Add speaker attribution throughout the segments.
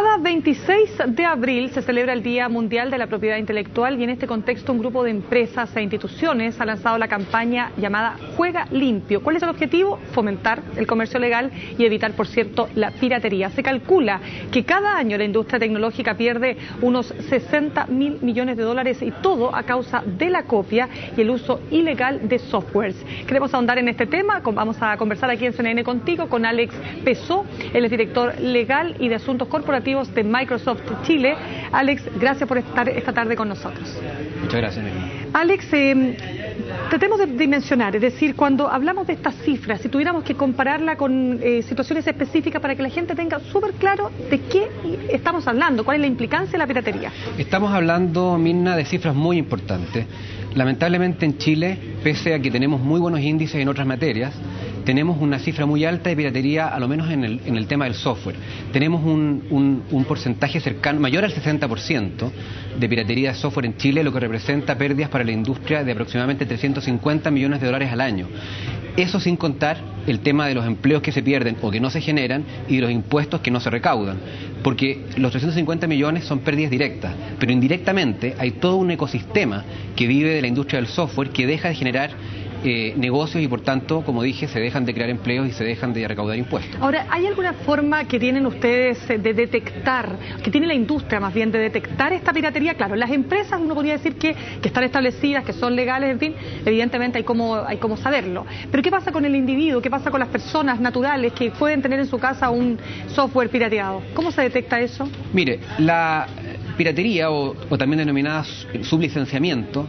Speaker 1: Cada 26 de abril se celebra el Día Mundial de la Propiedad Intelectual y en este contexto un grupo de empresas e instituciones ha lanzado la campaña llamada Juega Limpio. ¿Cuál es el objetivo? Fomentar el comercio legal y evitar, por cierto, la piratería. Se calcula que cada año la industria tecnológica pierde unos 60.000 millones de dólares y todo a causa de la copia y el uso ilegal de softwares. Queremos ahondar en este tema, vamos a conversar aquí en CNN contigo con Alex Pesó, él es director legal y de asuntos corporativos de Microsoft Chile. Alex, gracias por estar esta tarde con nosotros.
Speaker 2: Muchas gracias, Miriam.
Speaker 1: Alex, tratemos de dimensionar, es decir, cuando hablamos de estas cifras, si tuviéramos que compararla con situaciones específicas para que la gente tenga súper claro de qué estamos hablando, cuál es la implicancia de la piratería.
Speaker 2: Estamos hablando, Mirna, de cifras muy importantes. Lamentablemente en Chile, pese a que tenemos muy buenos índices en otras materias, tenemos una cifra muy alta de piratería, a lo menos en el tema del software. Tenemos un porcentaje cercano, mayor al 60% de piratería de software en Chile, lo que representa pérdidas para la industria de aproximadamente 350 millones de dólares al año. Eso sin contar el tema de los empleos que se pierden o que no se generan y de los impuestos que no se recaudan. Porque los 350 millones son pérdidas directas, pero indirectamente hay todo un ecosistema que vive de la industria del software que deja de generar negocios y por tanto, como dije, se dejan de crear empleos y se dejan de recaudar impuestos.
Speaker 1: Ahora, ¿hay alguna forma que tienen ustedes de detectar, que tiene la industria más bien, de detectar esta piratería? Claro, las empresas uno podría decir que están establecidas, que son legales, en fin, evidentemente hay como saberlo. Pero ¿qué pasa con el individuo? ¿Qué pasa con las personas naturales que pueden tener en su casa un software pirateado? ¿Cómo se detecta eso?
Speaker 2: Mire, la piratería o también denominada sublicenciamiento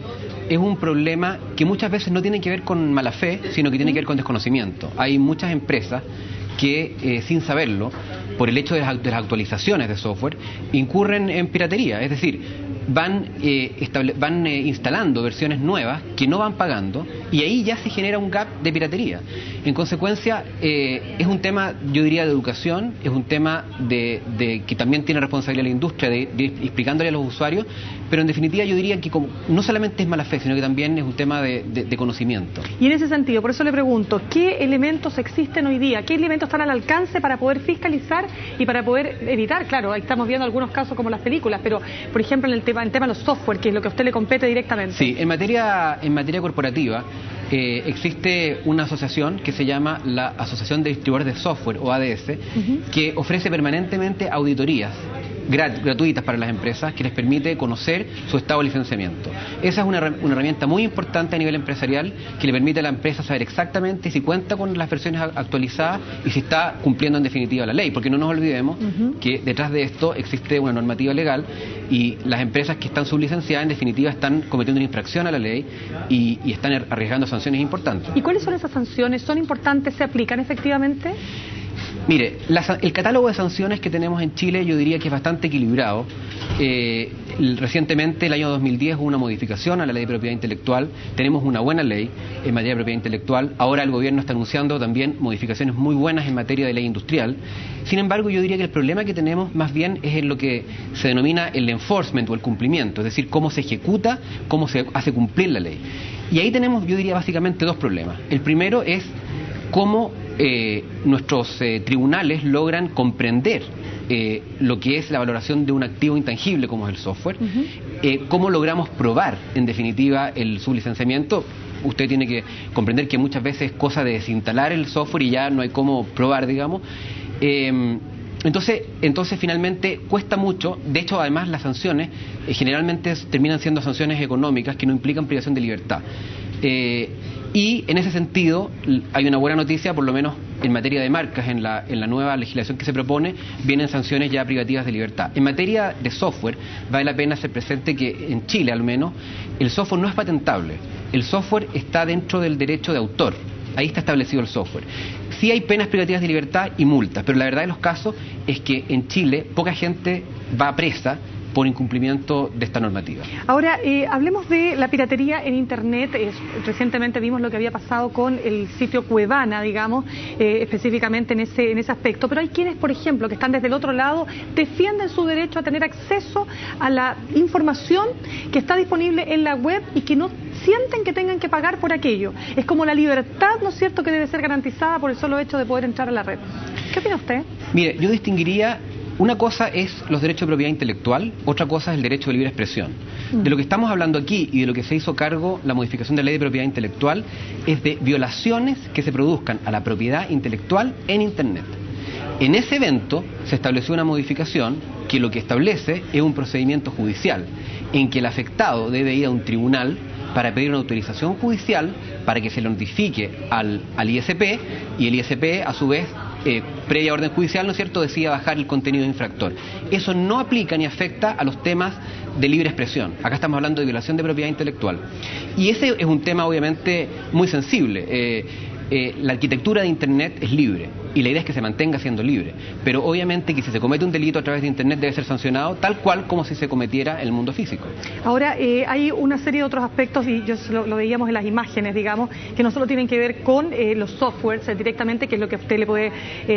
Speaker 2: es un problema que muchas veces no tiene que ver con mala fe, sino que tiene que ver con desconocimiento. Hay muchas empresas que, sin saberlo, por el hecho de las actualizaciones de software, incurren en piratería. Es decir, van instalando versiones nuevas que no van pagando y ahí ya se genera un gap de piratería. En consecuencia, es un tema, yo diría, de educación, es un tema de que también tiene responsabilidad la industria de explicándole a los usuarios, pero en definitiva yo diría que no solamente es mala fe, sino que también es un tema de conocimiento.
Speaker 1: Y en ese sentido, por eso le pregunto, ¿qué elementos existen hoy día? ¿Qué elementos están al alcance para poder fiscalizar y para poder evitar? Claro, ahí estamos viendo algunos casos como las películas, pero por ejemplo en el tema de los software, que es lo que a usted le compete directamente.
Speaker 2: Sí, en materia corporativa existe una asociación que se llama la Asociación de Distribuidores de Software, o ADS, que ofrece permanentemente auditorías gratuitas para las empresas que les permite conocer su estado de licenciamiento. Esa es una herramienta muy importante a nivel empresarial que le permite a la empresa saber exactamente si cuenta con las versiones actualizadas y si está cumpliendo en definitiva la ley, porque no nos olvidemos que detrás de esto existe una normativa legal y las empresas que están sublicenciadas en definitiva están cometiendo una infracción a la ley y están arriesgando sanciones importantes.
Speaker 1: ¿Y cuáles son esas sanciones? ¿Son importantes? ¿Se aplican efectivamente?
Speaker 2: Mire, el catálogo de sanciones que tenemos en Chile yo diría que es bastante equilibrado. Recientemente, el año 2010, hubo una modificación a la ley de propiedad intelectual. Tenemos una buena ley en materia de propiedad intelectual. Ahora el gobierno está anunciando también modificaciones muy buenas en materia de ley industrial. Sin embargo, yo diría que el problema que tenemos más bien es en lo que se denomina el enforcement o el cumplimiento, es decir, cómo se ejecuta, cómo se hace cumplir la ley. Y ahí tenemos, yo diría, básicamente dos problemas. El primero es cómo nuestros tribunales logran comprender lo que es la valoración de un activo intangible como es el software, cómo logramos probar en definitiva el sublicenciamiento. Usted tiene que comprender que muchas veces es cosa de desinstalar el software y ya no hay cómo probar, digamos. Entonces finalmente cuesta mucho. De hecho, además las sanciones generalmente terminan siendo sanciones económicas que no implican privación de libertad. Y en ese sentido hay una buena noticia, por lo menos en materia de marcas, en la nueva legislación que se propone, vienen sanciones ya privativas de libertad. En materia de software, vale la pena hacer presente que en Chile al menos, el software no es patentable. El software está dentro del derecho de autor. Ahí está establecido el software. Sí hay penas privativas de libertad y multas, pero la verdad de los casos es que en Chile poca gente va presa por incumplimiento de esta normativa.
Speaker 1: Ahora, hablemos de la piratería en Internet. Recientemente vimos lo que había pasado con el sitio Cuevana, digamos, específicamente en ese aspecto. Pero hay quienes, por ejemplo, que están desde el otro lado, defienden su derecho a tener acceso a la información que está disponible en la web y que no sienten que tengan que pagar por aquello. Es como la libertad, ¿no es cierto?, que debe ser garantizada por el solo hecho de poder entrar a la red. ¿Qué opina usted?
Speaker 2: Mire, yo distinguiría una cosa es los derechos de propiedad intelectual, otra cosa es el derecho de libre expresión. De lo que estamos hablando aquí y de lo que se hizo cargo la modificación de la ley de propiedad intelectual es de violaciones que se produzcan a la propiedad intelectual en Internet. En ese evento se estableció una modificación que lo que establece es un procedimiento judicial en que el afectado debe ir a un tribunal para pedir una autorización judicial para que se lo notifique al ISP, y el ISP a su vez, previa orden judicial, ¿no es cierto?, decida bajar el contenido infractor. Eso no aplica ni afecta a los temas de libre expresión. Acá estamos hablando de violación de propiedad intelectual. Y ese es un tema obviamente muy sensible. La arquitectura de Internet es libre y la idea es que se mantenga siendo libre, pero obviamente que si se comete un delito a través de Internet debe ser sancionado tal cual como si se cometiera en el mundo físico.
Speaker 1: Ahora, hay una serie de otros aspectos, y lo veíamos en las imágenes, digamos, que no solo tienen que ver con los softwares directamente, que es lo que a usted le puede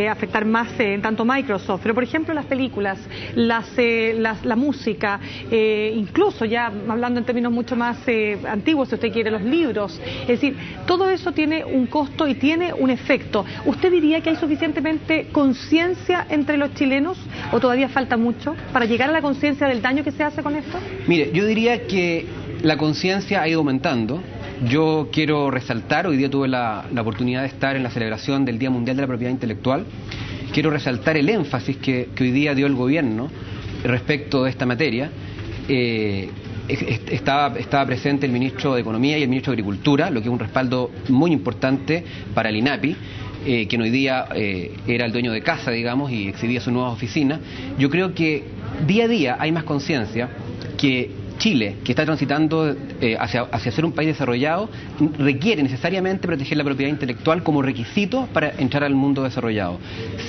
Speaker 1: afectar más tanto Microsoft, pero por ejemplo las películas, la música, incluso ya hablando en términos mucho más antiguos, si usted quiere, los libros, es decir, todo eso tiene un costo y tiene un efecto. ¿Usted diría que hay suficientemente conciencia entre los chilenos o todavía falta mucho para llegar a la conciencia del daño que se hace con esto?
Speaker 2: Mire, yo diría que la conciencia ha ido aumentando. Yo quiero resaltar, hoy día tuve la oportunidad de estar en la celebración del Día Mundial de la Propiedad Intelectual. Quiero resaltar el énfasis que hoy día dio el gobierno respecto de esta materia. Estaba presente el ministro de Economía y el ministro de Agricultura, lo que es un respaldo muy importante para el INAPI, quien hoy día era el dueño de casa, digamos, y exhibía sus nuevas oficinas. Yo creo que día a día hay más conciencia que Chile, que está transitando hacia ser un país desarrollado, requiere necesariamente proteger la propiedad intelectual como requisito para entrar al mundo desarrollado.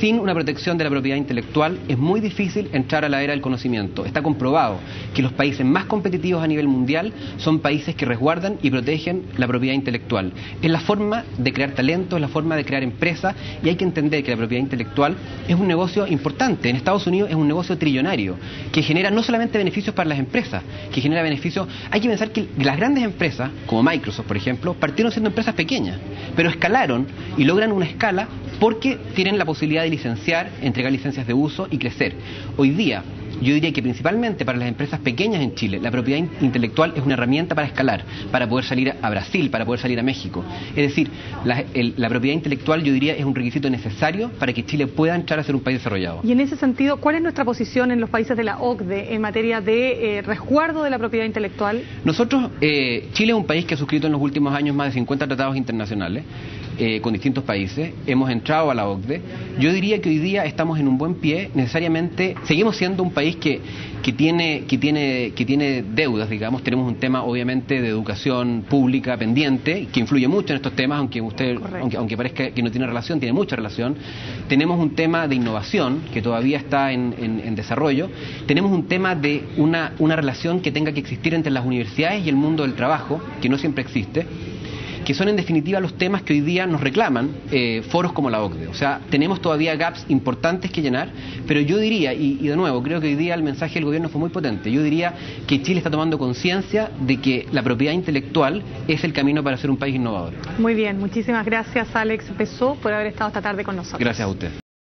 Speaker 2: Sin una protección de la propiedad intelectual es muy difícil entrar a la era del conocimiento. Está comprobado que los países más competitivos a nivel mundial son países que resguardan y protegen la propiedad intelectual. Es la forma de crear talento, es la forma de crear empresas, y hay que entender que la propiedad intelectual es un negocio importante. En Estados Unidos es un negocio trillonario que genera no solamente beneficios para las empresas, que genera beneficios. Hay que pensar que las grandes empresas, como Microsoft, por ejemplo, partieron siendo empresas pequeñas, pero escalaron y logran una escala porque tienen la posibilidad de licenciar, entregar licencias de uso y crecer. Hoy día, yo diría que principalmente para las empresas pequeñas en Chile, la propiedad intelectual es una herramienta para escalar, para poder salir a Brasil, para poder salir a México. Es decir, la propiedad intelectual, yo diría, es un requisito necesario para que Chile pueda entrar a ser un país desarrollado.
Speaker 1: Y en ese sentido, ¿cuál es nuestra posición en los países de la OCDE en materia de resguardo de la propiedad intelectual?
Speaker 2: Nosotros, Chile es un país que ha suscrito en los últimos años más de 50 tratados internacionales con distintos países. Hemos entrado a la OCDE. Yo diría que hoy día estamos en un buen pie. Necesariamente seguimos siendo un país que tiene deudas, digamos. Tenemos un tema obviamente de educación pública pendiente que influye mucho en estos temas, aunque parezca que no tiene relación, tiene mucha relación. Tenemos un tema de innovación que todavía está en desarrollo. Tenemos un tema de una relación que tenga que existir entre las universidades y el mundo del trabajo, que no siempre existe, que son en definitiva los temas que hoy día nos reclaman foros como la OCDE. O sea, tenemos todavía gaps importantes que llenar, pero yo diría, y de nuevo, creo que hoy día el mensaje del gobierno fue muy potente, yo diría que Chile está tomando conciencia de que la propiedad intelectual es el camino para ser un país innovador.
Speaker 1: Muy bien, muchísimas gracias Alex Pezó por haber estado esta tarde con nosotros.
Speaker 2: Gracias a usted.